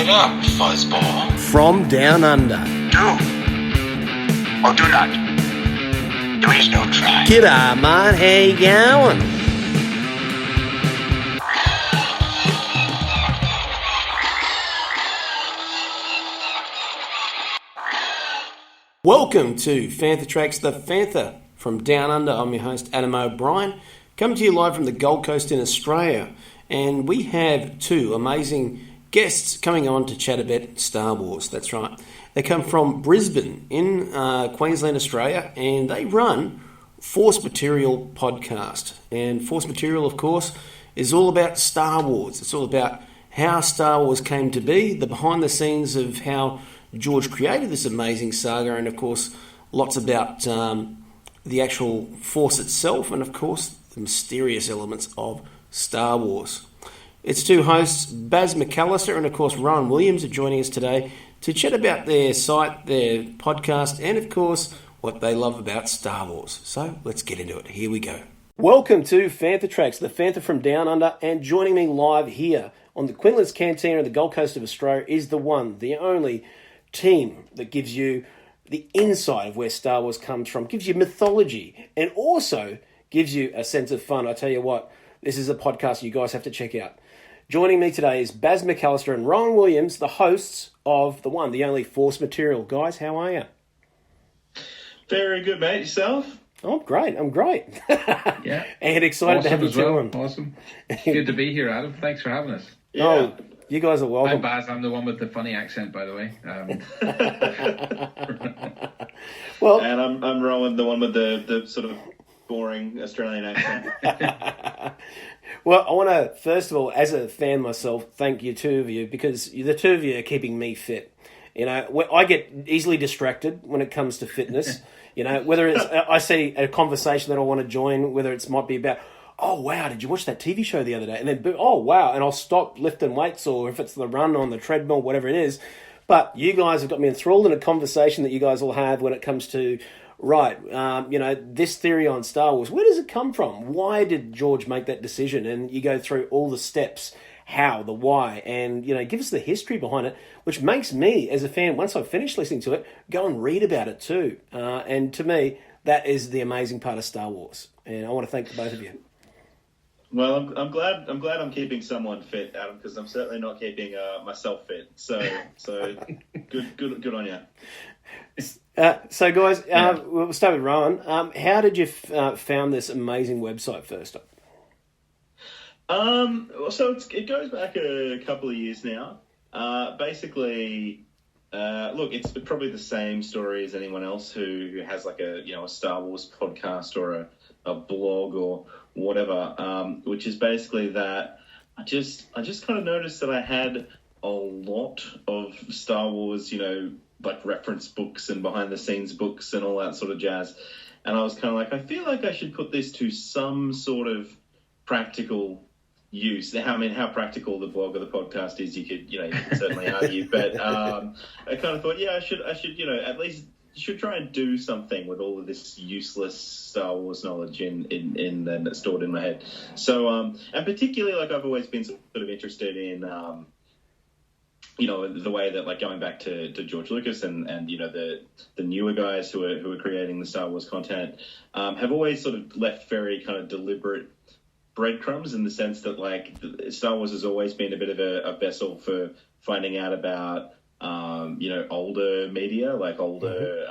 up, fuzzball. From down under. Do or do not. There is no try. G'day, mate. How you going? Welcome to Fantha Tracks, the Fantha from Down Under. I'm your host, Adam O'Brien, coming to you live from the Gold Coast in Australia. And we have two amazing guests coming on to chat about Star Wars. That's right. They come from Brisbane in Queensland, Australia, and they run Force Material podcast. And Force Material, of course, is all about Star Wars. It's all about how Star Wars came to be, the behind the scenes of how George created this amazing saga, and of course lots about the actual Force itself, and of course the mysterious elements of Star Wars. It's two hosts, Baz McAllister and of course Rohan Williams, are joining us today to chat about their site, their podcast, and of course what they love about Star Wars. So let's get into it. Here we go. Welcome to Fantha Tracks, the Fantha from Down Under, and joining me live here on the Quinlan's Cantina of the Gold Coast of Australia is the one, the only team that gives you the insight of where Star Wars comes from, gives you mythology, and also gives you a sense of fun. I tell you what, this is a podcast you guys have to check out. Joining me today is Baz McAllister and Rohan Williams, the hosts of the one, the only Force Material. Guys, how are you? Very good, mate. Yourself? Oh, I'm great. Yeah. And excited to have you two on. Awesome. Good to be here, Adam. Thanks for having us. Yeah. Oh, you guys are welcome. I'm Baz. I'm the one with the funny accent, by the way. Well, and I'm Rohan, the one with the sort of boring Australian accent. Well, I want to, first of all, as a fan myself, thank you, two of you, because the two of you are keeping me fit. You know, I get easily distracted when it comes to fitness. You know, whether it's I see a conversation that I want to join, whether it might be about, oh, wow, did you watch that TV show the other day? And then, oh, wow, and I'll stop lifting weights, or if it's the run on the treadmill, whatever it is. But you guys have got me enthralled in a conversation that you guys will have when it comes to, right, this theory on Star Wars. Where does it come from? Why did George make that decision? And you go through all the steps, how, the why, and, give us the history behind it, which makes me, as a fan, once I've finished listening to it, go and read about it too. And to me, that is the amazing part of Star Wars. And I want to thank the both of you. Well, I'm glad I'm keeping someone fit, Adam, because I'm certainly not keeping myself fit. So good on you. So guys, we'll start with Rohan. How did you found this amazing website first up? So it goes back a couple of years now. Basically, look, it's probably the same story as anyone else who has like a Star Wars podcast or a blog or whatever, which is basically that I just kind of noticed that I had a lot of Star Wars, like reference books and behind the scenes books and all that sort of jazz. And I was kind of like, I feel like I should put this to some sort of practical use. How practical the blog or the podcast is, you could certainly argue, but I kind of thought, I should, at least should try and do something with all of this useless Star Wars knowledge in stored in my head. So, and particularly, like, I've always been sort of interested in, the way that, like, going back to George Lucas and the newer guys who are creating the Star Wars content, have always sort of left very kind of deliberate breadcrumbs in the sense that, like, Star Wars has always been a bit of a vessel for finding out about older media, like older,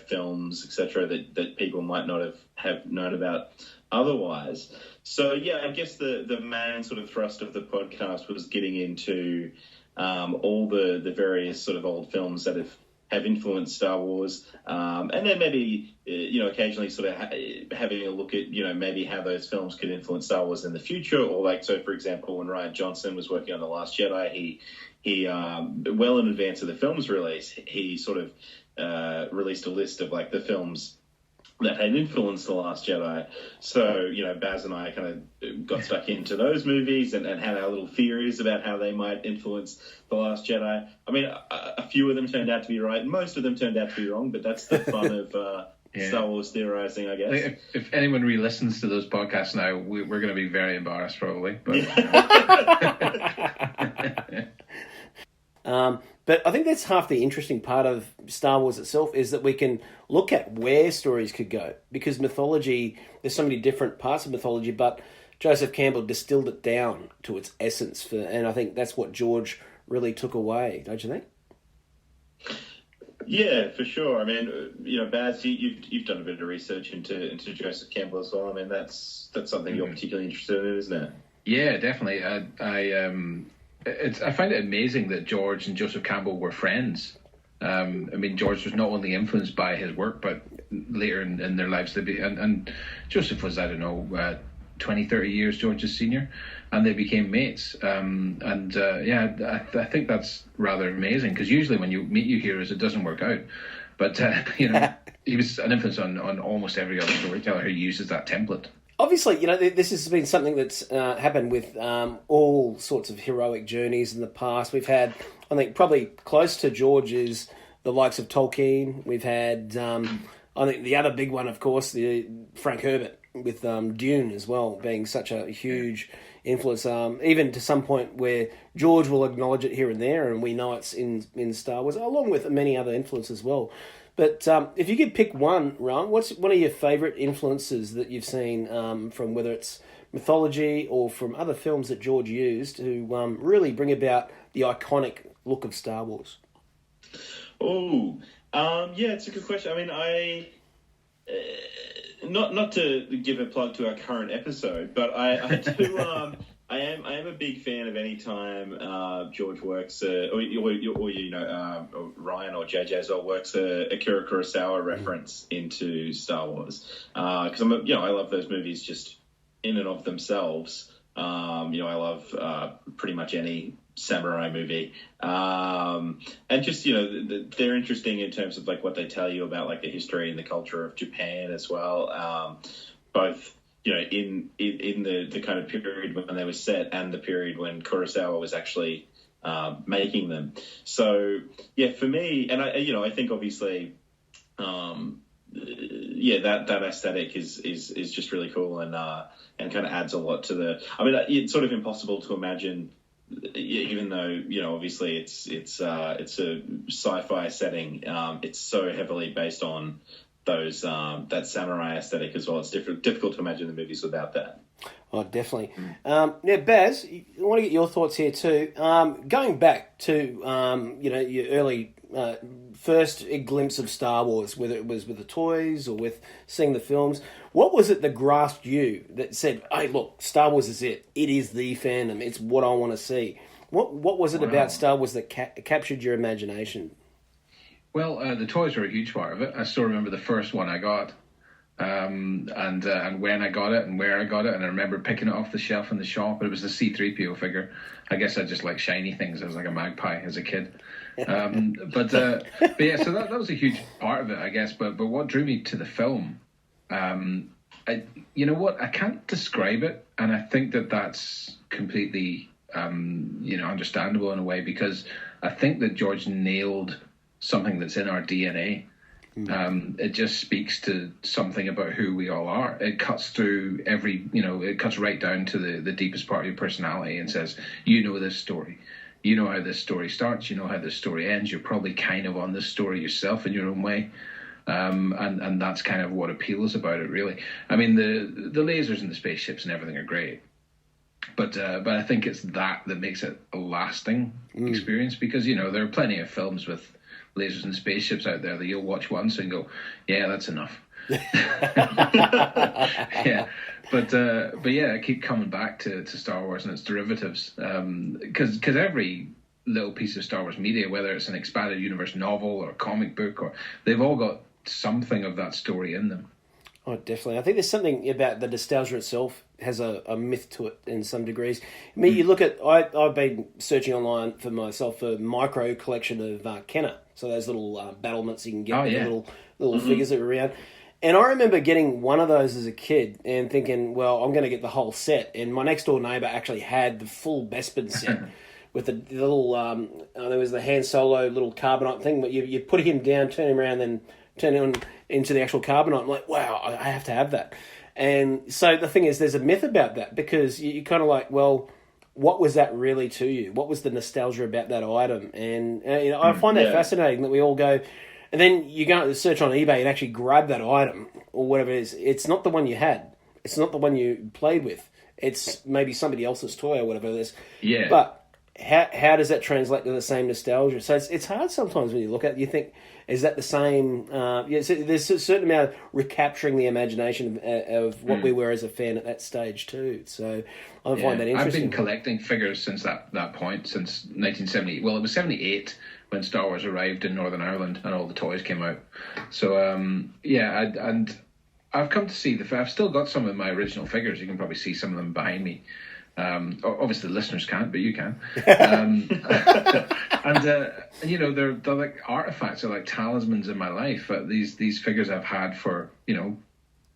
films, etc., that people might not have known about otherwise. So, I guess the main sort of thrust of the podcast was getting into all the various sort of old films that have influenced Star Wars, and then maybe, occasionally sort of having a look at, maybe how those films could influence Star Wars in the future, or like, so for example, when Rian Johnson was working on The Last Jedi, he well in advance of the film's release, he sort of released a list of like the films that had influenced The Last Jedi. So, Baz and I kind of got stuck into those movies and had our little theories about how they might influence The Last Jedi. I mean, a few of them turned out to be right, and most of them turned out to be wrong, but that's the fun of Star Wars theorizing, I guess. If anyone re-listens to those podcasts now, we're going to be very embarrassed, probably. But, But I think that's half the interesting part of Star Wars itself, is that we can look at where stories could go. Because mythology, there's so many different parts of mythology, but Joseph Campbell distilled it down to its essence. And I think that's what George really took away, don't you think? Yeah, for sure. I mean, Baz, you've done a bit of research into Joseph Campbell as well. I mean, that's something you're particularly interested in, isn't it? Yeah, definitely. I find it amazing that George and Joseph Campbell were friends. I mean, George was not only influenced by his work, but later in their lives, and Joseph was, I don't know, 20, 30 years George's senior, and they became mates. I think that's rather amazing, because usually when you meet your heroes, it doesn't work out. But, he was an influence on almost every other storyteller who uses that template. Obviously, this has been something that's happened with all sorts of heroic journeys in the past. We've had, I think, probably close to George's, the likes of Tolkien. We've had, I think, the other big one, of course, the Frank Herbert with Dune as well, being such a huge influence, even to some point where George will acknowledge it here and there, and we know it's in Star Wars, along with many other influences as well. But if you could pick one, Rohan, what's one of your favourite influences that you've seen from whether it's mythology or from other films that George used to really bring about the iconic look of Star Wars? Oh, yeah, it's a good question. I mean, not to give a plug to our current episode, but I do. I am a big fan of any time George works, or Ryan or JJ as well works a Akira Kurosawa reference into Star Wars, because I love those movies just in and of themselves. I love pretty much any samurai movie, and just they're interesting in terms of like what they tell you about like the history and the culture of Japan as well, both in the kind of period when they were set and the period when Kurosawa was actually making them. So yeah, for me, and I think obviously that aesthetic is just really cool and kind of adds a lot to the. I mean, it's sort of impossible to imagine, even though obviously it's a sci-fi setting. It's so heavily based on those that samurai aesthetic as well. It's difficult to imagine the movies without that. Oh, definitely. Now, Baz, I want to get your thoughts here too. Going back to your early first glimpse of Star Wars, whether it was with the toys or with seeing the films, what was it that grasped you that said, "Hey, look, Star Wars is it. It is the fandom. It's what I want to see." What was it about Star Wars that captured your imagination? Well, the toys were a huge part of it. I still remember the first one I got, and when I got it and where I got it, and I remember picking it off the shelf in the shop. It was the C-3PO figure. I guess I just like shiny things. I was like a magpie as a kid. But yeah, so that was a huge part of it, I guess. But what drew me to the film, you know what? I can't describe it, and I think that's completely understandable in a way, because I think that George nailed something that's in our DNA. It just speaks to something about who we all are. It cuts through it cuts right down to the deepest part of your personality and says, this story. You know how this story starts. You know how this story ends. You're probably kind of on this story yourself in your own way. And that's kind of what appeals about it, really. I mean, the lasers and the spaceships and everything are great. But I think it's that makes it a lasting experience, because, there are plenty of films with lasers and spaceships out there that you'll watch once and go, yeah, that's enough. Yeah, but yeah, I keep coming back to Star Wars and its derivatives, because every little piece of Star Wars media, whether it's an expanded universe novel or comic book, they've all got something of that story in them. Oh, definitely. I think there's something about the nostalgia itself has a myth to it in some degrees. I mean, you look at, I've been searching online for myself a micro collection of Kenner. So those little battlements you can get, little figures that are around. And I remember getting one of those as a kid and thinking, well, I'm going to get the whole set. And my next door neighbour actually had the full Bespin set with the little, there was the Han Solo little carbonite thing, but you put him down, turn him around, then turn him into the actual carbonite. I'm like, wow, I have to have that. And so the thing is, there's a myth about that, because you're kind of like, well, what was that really to you? What was the nostalgia about that item? And I find that fascinating that we all go, and then you go to search on eBay and actually grab that item or whatever it is. It's not the one you had. It's not the one you played with. It's maybe somebody else's toy or whatever it is. Yeah. But how does that translate to the same nostalgia? So it's hard sometimes when you look at it. You think, is that the same? So there's a certain amount of recapturing the imagination of what we were as a fan at that stage too. So I find that interesting. I've been collecting figures since that point, since 1978. Well, it was 78 when Star Wars arrived in Northern Ireland and all the toys came out. So and I've come to see I've still got some of my original figures. You can probably see some of them behind me. Obviously the listeners can't, but you can. They're like artifacts, they're like talismans in my life. These figures I've had for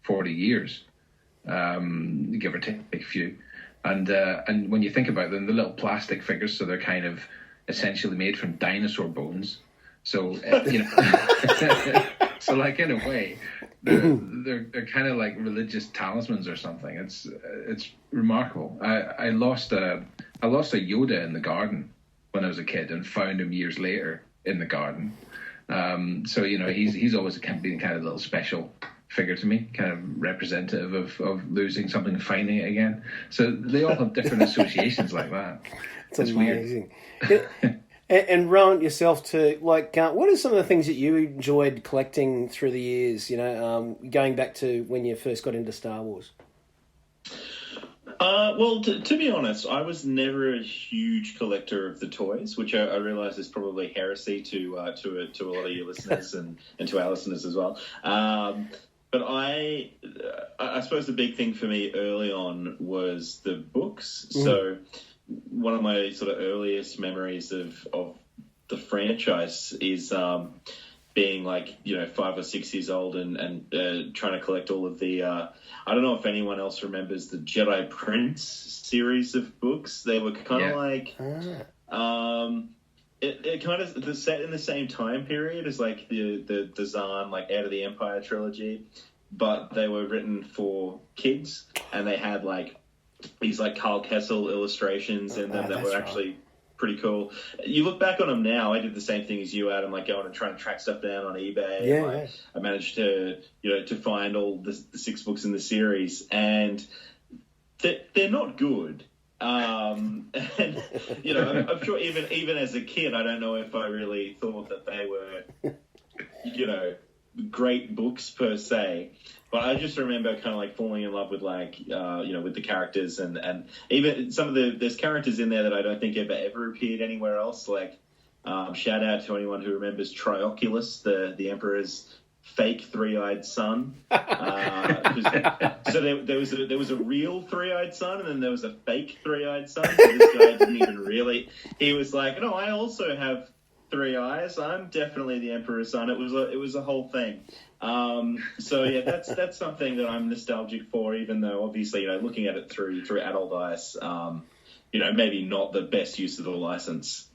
40 years, give or take a few. And when you think about them, they're little plastic figures, so they're kind of essentially made from dinosaur bones. So so like in a way, they're kind of like religious talismans or something. It's remarkable. I lost a Yoda in the garden when I was a kid and found him years later in the garden. So he's always been kind of a little special figure to me, kind of representative of losing something and finding it again. So they all have different associations like that. It's amazing. And Rohan, yourself too, like, what are some of the things that you enjoyed collecting through the years, going back to when you first got into Star Wars? Well, to be honest, I was never a huge collector of the toys, which I realize is probably heresy to a lot of your listeners and to our listeners as well. But I suppose the big thing for me early on was the books. So one of my sort of earliest memories of the franchise is being 5 or 6 years old and trying to collect all of the I don't know if anyone else remembers the Jedi Prince series of books. They were kind of it kind of set in the same time period as like the Zahn, like Out of the Empire trilogy, but they were written for kids and they had these Carl Kessel illustrations in them that were actually pretty cool. You look back on them now, I did the same thing as you, Adam, going and trying to track stuff down on eBay. I managed to find all the 6 books in the series, and they're not good. And I'm sure even as a kid, I don't know if I really thought that they were, great books per se. But I just remember kind of falling in love with with the characters and even some of there's characters in there that I don't think ever appeared anywhere else. Shout out to anyone who remembers Trioculus, the Emperor's fake 3-eyed son. So there was a real 3-eyed son, and then there was a fake 3-eyed son. So this guy didn't even really. He was like, no, I also have 3 eyes. I'm definitely the Emperor's son. It was a whole thing. So yeah, that's something that I'm nostalgic for, even though obviously, looking at it through adult eyes, maybe not the best use of the license.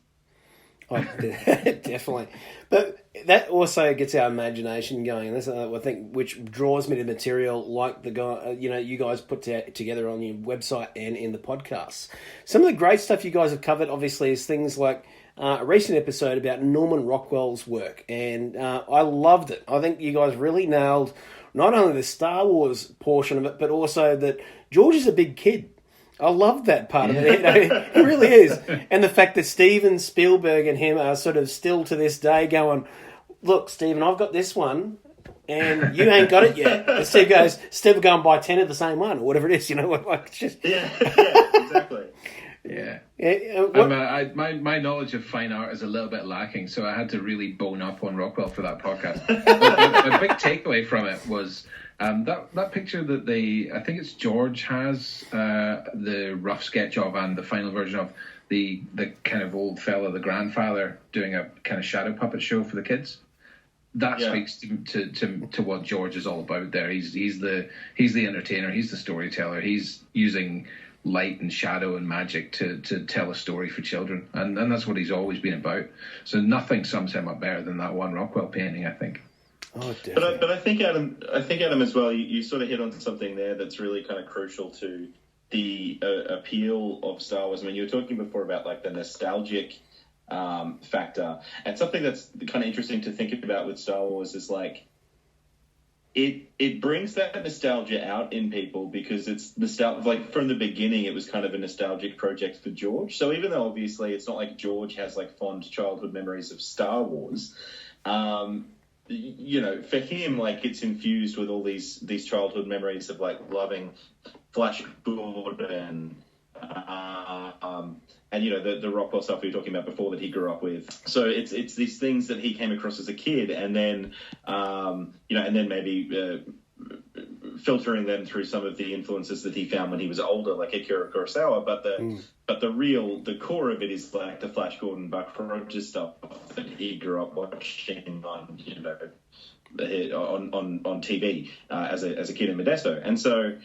Oh, definitely. But that also gets our imagination going, and that's I think which draws me to material like the guy you guys put together on your website and in the podcasts. Some of the great stuff you guys have covered, obviously, is things like a recent episode about Norman Rockwell's work, and I loved it. I think you guys really nailed not only the Star Wars portion of it, but also that George is a big kid. I love that part of it. It really is. And the fact that Steven Spielberg and him are sort of still to this day going, look, Steven, I've got this one, and you ain't got it yet. And Steve goes, Steve will go and buy 10 of the same one, or whatever it is, it's just... Yeah, exactly. Yeah. My knowledge of fine art is a little bit lacking, so I had to really bone up on Rockwell for that podcast. But my big takeaway from it was that picture that I think it's George has the rough sketch of and the final version of the kind of old fella, the grandfather, doing a kind of shadow puppet show for the kids. That speaks to what George is all about there. He's the entertainer, he's the storyteller, he's using light and shadow and magic to tell a story for children, and that's what he's always been about. So nothing sums him up better than that one Rockwell painting, I think. Oh, definitely. But I think Adam as well, you sort of hit on something there that's really kind of crucial to the appeal of Star Wars. I mean, you were talking before about like the nostalgic factor, and something that's kind of interesting to think about with Star Wars is like it brings that nostalgia out in people because it's nostalgia. Like from the beginning, it was kind of a nostalgic project for George. So even though obviously it's not like George has like fond childhood memories of Star Wars, you know, for him, like it's infused with all these childhood memories of like loving Flash Gordon and you know the Rockwell stuff we were talking about before that he grew up with. So it's these things that he came across as a kid, and then you know, and then maybe filtering them through some of the influences that he found when he was older, like Akira Kurosawa. But the core of it is like the Flash Gordon, Buck Rogers stuff that he grew up watching on, you know, on TV as a kid in Modesto, and so.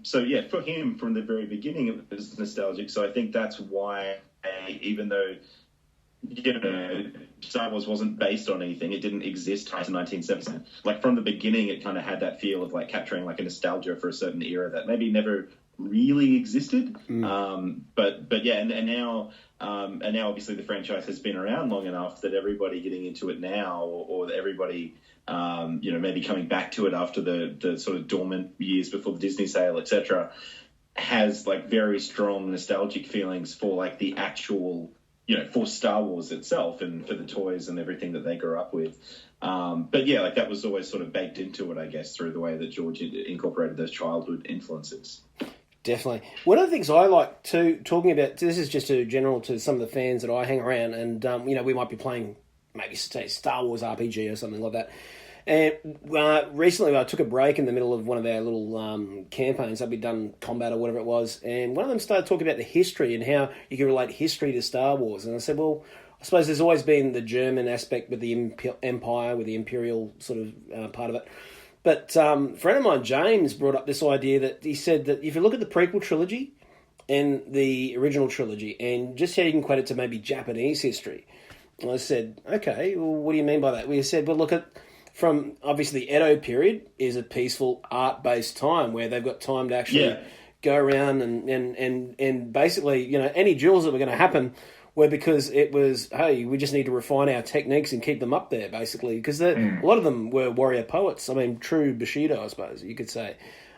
So yeah, for him from the very beginning it was nostalgic. So I think that's why, even though you know Star Wars wasn't based on anything, it didn't exist in 1970. Like from the beginning, it kind of had that feel of like capturing like a nostalgia for a certain era that maybe never really existed. But yeah, and now obviously the franchise has been around long enough that everybody getting into it now, or everybody. You know, maybe coming back to it after the sort of dormant years before the Disney sale, etc., has like very strong nostalgic feelings for like the actual, you know, for Star Wars itself and for the toys and everything that they grew up with. But yeah, like that was always sort of baked into it, I guess, through the way that George incorporated those childhood influences. Definitely. One of the things I like to talking about, this is just a general to some of the fans that I hang around, and you know, we might be playing maybe say Star Wars RPG or something like that. And recently I took a break in the middle of one of our little campaigns that we'd done, combat or whatever it was, and one of them started talking about the history and how you can relate history to Star Wars. And I said, well, I suppose there's always been the German aspect with the Empire, with the Imperial sort of part of it. But a friend of mine, James, brought up this idea that he said that if you look at the prequel trilogy and the original trilogy and just how you can equate it to maybe Japanese history, and I said, okay, well, what do you mean by that? We said, well, look at... From obviously the Edo period is a peaceful art-based time where they've got time to actually go around and basically, you know, any duels that were going to happen were because it was, hey, we just need to refine our techniques and keep them up there, basically, because a lot of them were warrior poets. I mean, true Bushido, I suppose you could say.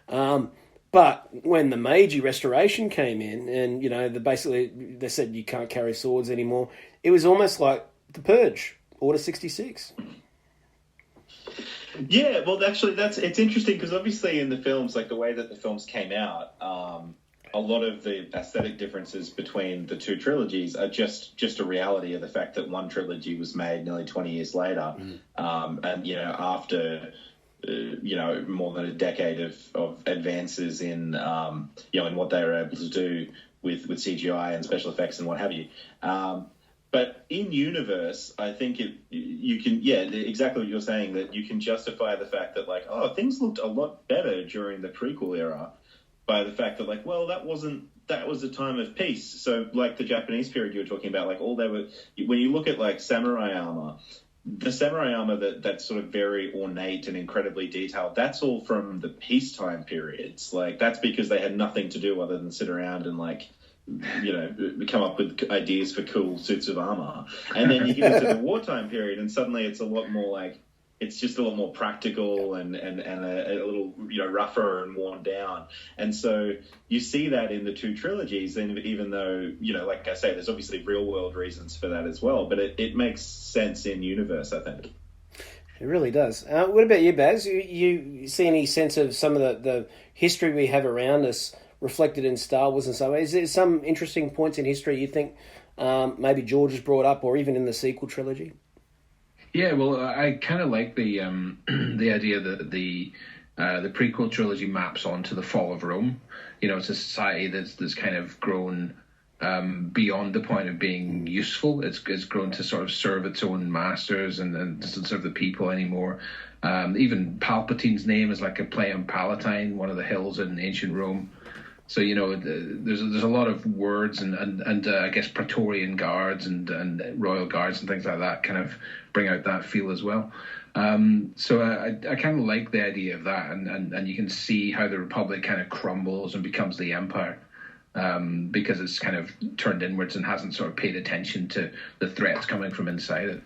But when the Meiji Restoration came in, and you know, they said you can't carry swords anymore, it was almost like the Purge, Order 66. Yeah, well, actually, it's interesting because obviously in the films, like the way that the films came out, a lot of the aesthetic differences between the two trilogies are just a reality of the fact that one trilogy was made nearly 20 years later, and you know, after you know, more than a decade of advances in you know, in what they were able to do with CGI and special effects and what have you. But in universe, I think you can, exactly what you're saying, that you can justify the fact that like, oh, things looked a lot better during the prequel era by the fact that like, well, that was a time of peace. So like the Japanese period you were talking about, like when you look at like samurai armor, the samurai armor that's sort of very ornate and incredibly detailed, that's all from the peacetime periods. Like that's because they had nothing to do other than sit around and like, you know, come up with ideas for cool suits of armor. And then you get into the wartime period and suddenly it's a lot more like, it's just a lot more practical and a little, you know, rougher and worn down. And so you see that in the two trilogies, and even though, you know, like I say, there's obviously real world reasons for that as well, but it makes sense in universe, I think. It really does. What about you, Baz? You see any sense of some of the history we have around us reflected in Star Wars and so on? Is there some interesting points in history you think maybe George has brought up, or even in the sequel trilogy? Yeah, well, I kind of like the the idea that the prequel trilogy maps onto the fall of Rome. You know, it's a society that's kind of grown beyond the point of being useful. It's grown to sort of serve its own masters and doesn't serve the people anymore. Even Palpatine's name is like a play on Palatine, one of the hills in ancient Rome. So, you know, there's a lot of words and I guess Praetorian guards and royal guards and things like that kind of bring out that feel as well. So I kind of like the idea of that, and you can see how the Republic kind of crumbles and becomes the Empire, because it's kind of turned inwards and hasn't sort of paid attention to the threats coming from inside it.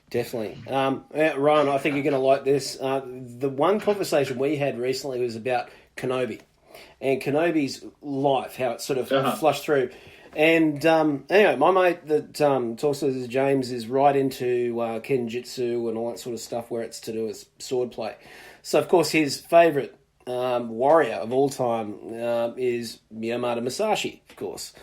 Definitely. Ryan, I think you're going to like this. The one conversation we had recently was about Kenobi and Kenobi's life, how it sort of flushed through. And anyway, my mate that talks to us, James, is right into Kenjutsu and all that sort of stuff where it's to do with swordplay. So, of course, his favourite warrior of all time is Miyamada Musashi, of course.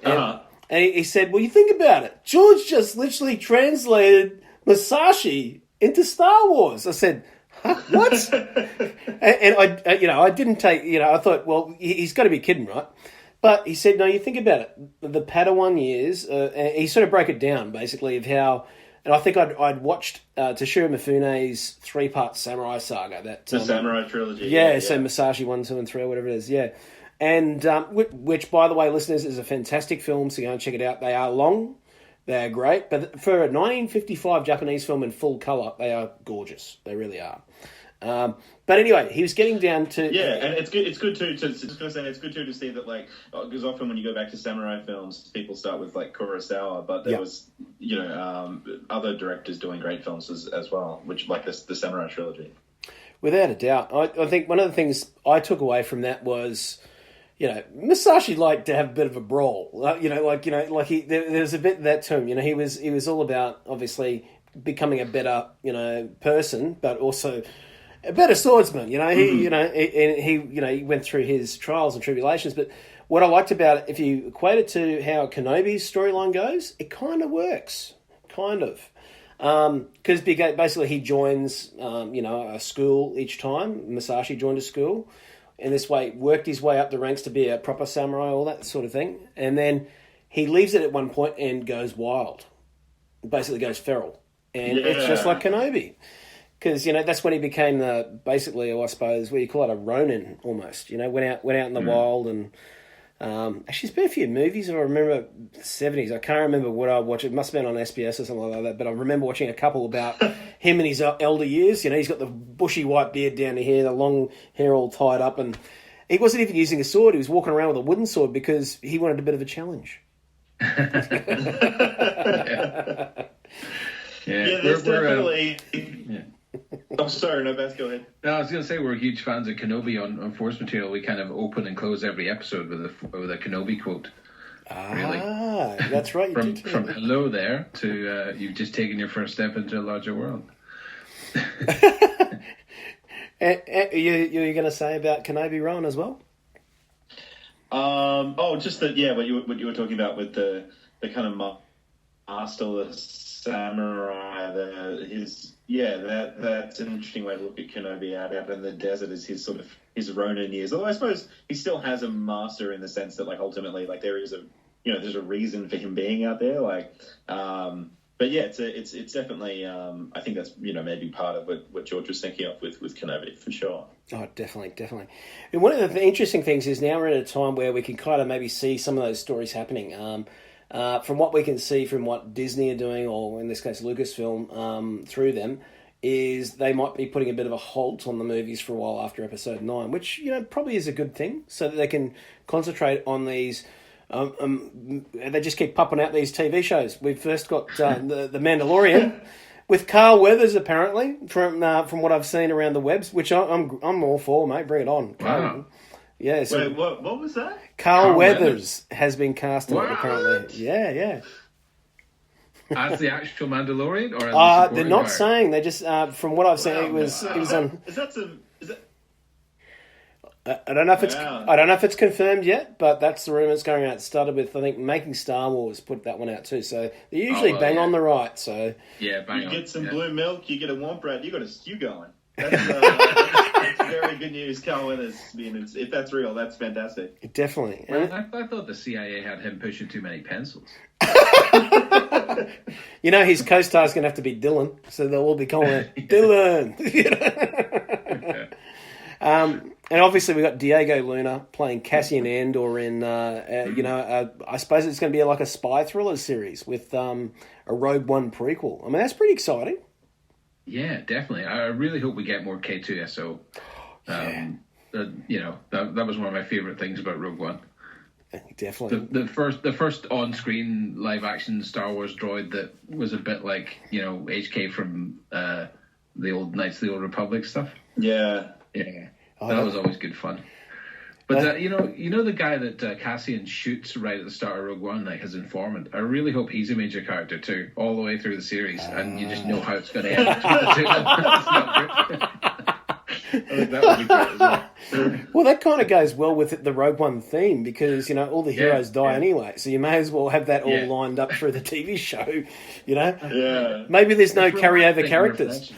And he said, well, you think about it. George just literally translated Musashi into Star Wars. I said, huh, what? and I didn't take, I thought, well, he's got to be kidding, right? But he said, no, you think about it. The Padawan years, he sort of broke it down, basically, of how, and I think I'd watched Toshiro Mifune's 3-part Samurai Saga. The Samurai Trilogy. Yeah, so Musashi 1, 2, and 3, or whatever it is, yeah. And which, by the way, listeners, is a fantastic film, so go and check it out. They are long, they are great, but for a 1955 Japanese film in full colour, they are gorgeous. They really are. But anyway, he was getting down to and it's good. It's good too. Just gonna say, it's good too to see that, like, because often when you go back to samurai films, people start with like Kurosawa, but there was other directors doing great films as well, which like the Samurai Trilogy. Without a doubt, I think one of the things I took away from that was, Musashi liked to have a bit of a brawl. There's a bit of that to him. He was all about obviously becoming a better person, but also a better swordsman. He went through his trials and tribulations. But what I liked about it, if you equate it to how Kenobi's storyline goes, it kind of works, because basically he joins a school each time. Musashi joined a school, and this way worked his way up the ranks to be a proper samurai, all that sort of thing. And then he leaves it at one point and goes wild, basically goes feral, and it's just like Kenobi. Because that's when he became basically, I suppose, what you call it, a Ronin almost. Went out in the wild, and actually, there's been a few movies. I remember the 70s. I can't remember what I watched. It must have been on SBS or something like that. But I remember watching a couple about him in his elder years. He's got the bushy white beard down here, the long hair all tied up, and he wasn't even using a sword. He was walking around with a wooden sword because he wanted a bit of a challenge. There's definitely. I'm sorry, no, Beth, go ahead. No, I was going to say we're huge fans of Kenobi on Force Material. We kind of open and close every episode with a Kenobi quote. Really. That's right. From hello there to you've just taken your first step into a larger world. You're going to say about Kenobi, Rohan, as well? Just that. Yeah, what you were talking about with the kind of masterless samurai. That's an interesting way to look at Kenobi out in the desert as his Ronin years. Although I suppose he still has a master in the sense that, like, ultimately, like, there is there's a reason for him being out there. Like, but yeah, it's definitely I think that's maybe part of what George was thinking of with Kenobi for sure. Oh, definitely. And one of the interesting things is now we're at a time where we can kind of maybe see some of those stories happening. From what we can see from what Disney are doing, or in this case Lucasfilm, through them, is they might be putting a bit of a halt on the movies for a while after Episode 9, which probably is a good thing, so that they can concentrate on these. They just keep popping out these TV shows. We've first got the Mandalorian with Carl Weathers, apparently, from what I've seen around the webs, which I'm all for, mate. Bring it on. Wow. Yeah. So wait, what was that? Carl Weathers has been cast in it, apparently. Yeah. As the actual Mandalorian, or they're not saying. They just from what I've seen, it was on. Is that? I don't know if it's confirmed yet, but that's the rumor that's going out. It started with, I think, Making Star Wars put that one out too. So they usually bang on the right. So bang on. You get some blue milk, you get a warm bread, you got a stew going. That's very good news, Carl Weathers. If that's real, that's fantastic. Definitely. Well, I thought the CIA had him pushing too many pencils. His co-star's going to have to be Dylan, so they'll all be calling it Dylan. And obviously we got Diego Luna playing Cassian Andor in, I suppose it's going to be like a spy thriller series with a Rogue One prequel. I mean, that's pretty exciting. Yeah, definitely. I really hope we get more K2SO. That was one of my favorite things about Rogue One. Definitely. The first on-screen live-action Star Wars droid that was a bit like, HK from the old Knights of the Old Republic stuff. Yeah. That was always good fun. But the guy that Cassian shoots right at the start of Rogue One, like his informant. I really hope he's a major character too, all the way through the series, and you just know how it's going to end. I think that would be great as well. Well, that kind of goes well with the Rogue One theme because, all the heroes die anyway. So you may as well have that all lined up through the TV show, Yeah. Maybe there's no carryover characters.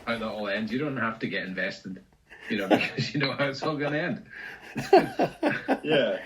How that all ends. You don't have to get invested, because you know how it's all going to end. Yeah.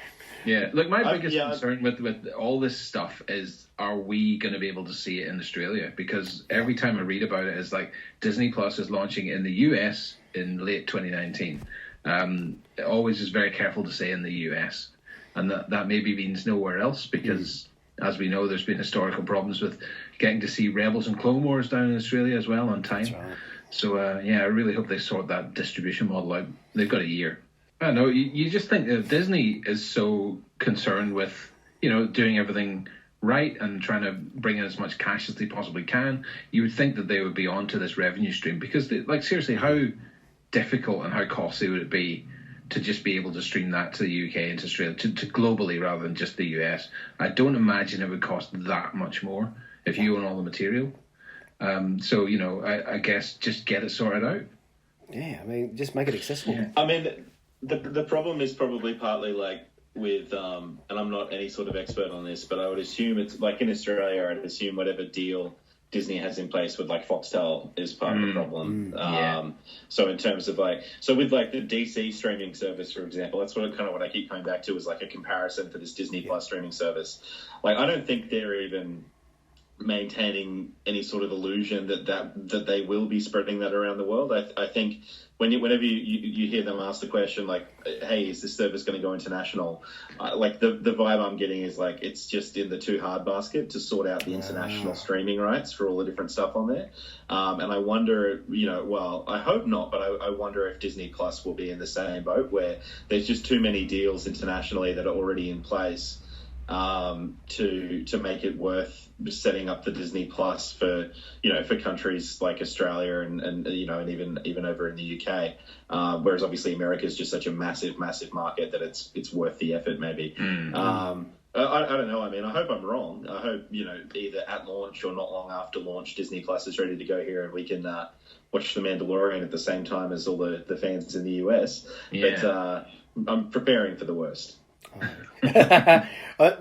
Yeah. Look, my biggest concern with all this stuff is, are we going to be able to see it in Australia? Because every time I read about it, it's like Disney Plus is launching in the US in late 2019. It always is very careful to say in the US. And that maybe means nowhere else because, as we know, there's been historical problems with getting to see Rebels and Clone Wars down in Australia as well on time. That's right. So, I really hope they sort that distribution model out. They've got a year. I don't know. You just think that Disney is so concerned with, doing everything right and trying to bring in as much cash as they possibly can. You would think that they would be onto this revenue stream because, seriously, how difficult and how costly would it be to just be able to stream that to the UK and to Australia, to globally rather than just the US? I don't imagine it would cost that much more if you own all the material. I guess just get it sorted out. Yeah, just make it accessible. Yeah. The problem is probably partly with, and I'm not any sort of expert on this, but I would assume it's like in Australia, I'd assume whatever deal Disney has in place with Foxtel is part of the problem. So in terms of with the DC streaming service, for example, that's what I keep coming back to is a comparison for this Disney Plus streaming service. I don't think they're even maintaining any sort of illusion that they will be spreading that around the world. I think whenever you hear them ask the question hey, is this service going to go international, the vibe I'm getting is it's just in the too hard basket to sort out the international streaming rights for all the different stuff on there. And I wonder, I hope not, but I wonder if Disney Plus will be in the same boat where there's just too many deals internationally that are already in place to make it worth setting up the Disney Plus for countries like Australia and even over in the UK, whereas obviously America is just such a massive market that it's worth the effort maybe. I don't know. I hope I'm wrong. I hope either at launch or not long after launch Disney Plus is ready to go here and we can watch The Mandalorian at the same time as all the fans in the US. But I'm preparing for the worst. I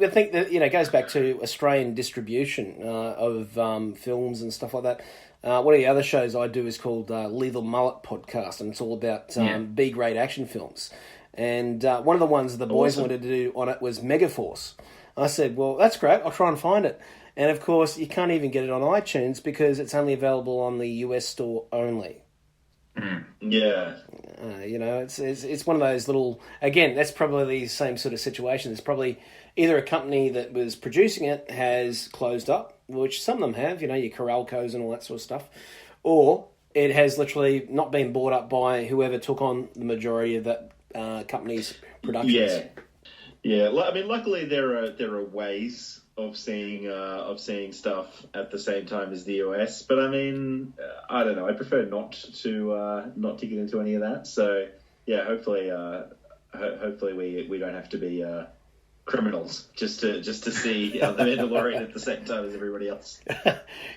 think that it goes back to Australian distribution of films and stuff like that. One of the other shows I do is called Lethal Mullet Podcast, and it's all about B-grade action films. And one of the ones the boys wanted to do on it was Megaforce. I said, well, that's great, I'll try and find it. And of course, you can't even get it on iTunes because it's only available on the US store only. Yeah. It's one of those little, again, that's probably the same sort of situation. There's probably either a company that was producing it has closed up, which some of them have, your Coralcos and all that sort of stuff, or it has literally not been bought up by whoever took on the majority of that company's productions. Yeah. Luckily there are ways of seeing stuff at the same time as the US, but I don't know. I prefer not to get into any of that. So yeah, hopefully we don't have to be criminals just to see The Mandalorian at the same time as everybody else.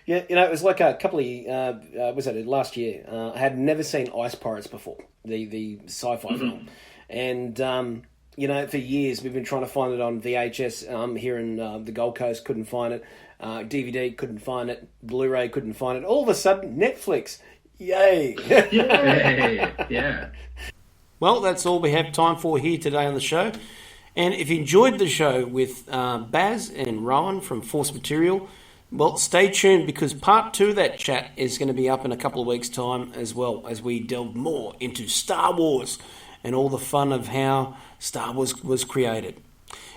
Yeah, it was like a couple of was that last year? I had never seen Ice Pirates before, the sci-fi film, and for years we've been trying to find it on VHS here in the Gold Coast, couldn't find it. DVD, couldn't find it. Blu-ray, couldn't find it. All of a sudden, Netflix. Yay! Yeah. Well, that's all we have time for here today on the show. And if you enjoyed the show with Baz and Rohan from Force Material, well, stay tuned because part 2 of that chat is going to be up in a couple of weeks' time as well as we delve more into Star Wars and all the fun of how Star Wars was created.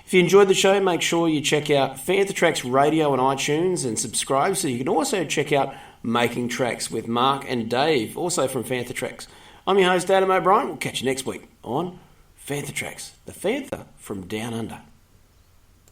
If you enjoyed the show, make sure you check out Fantha Tracks Radio on iTunes and subscribe so you can also check out making tracks with Mark and Dave, also from Fantha Tracks. I'm your host, Adam O'Brien. We'll catch you next week on Fantha Tracks, the Fantha from Down Under.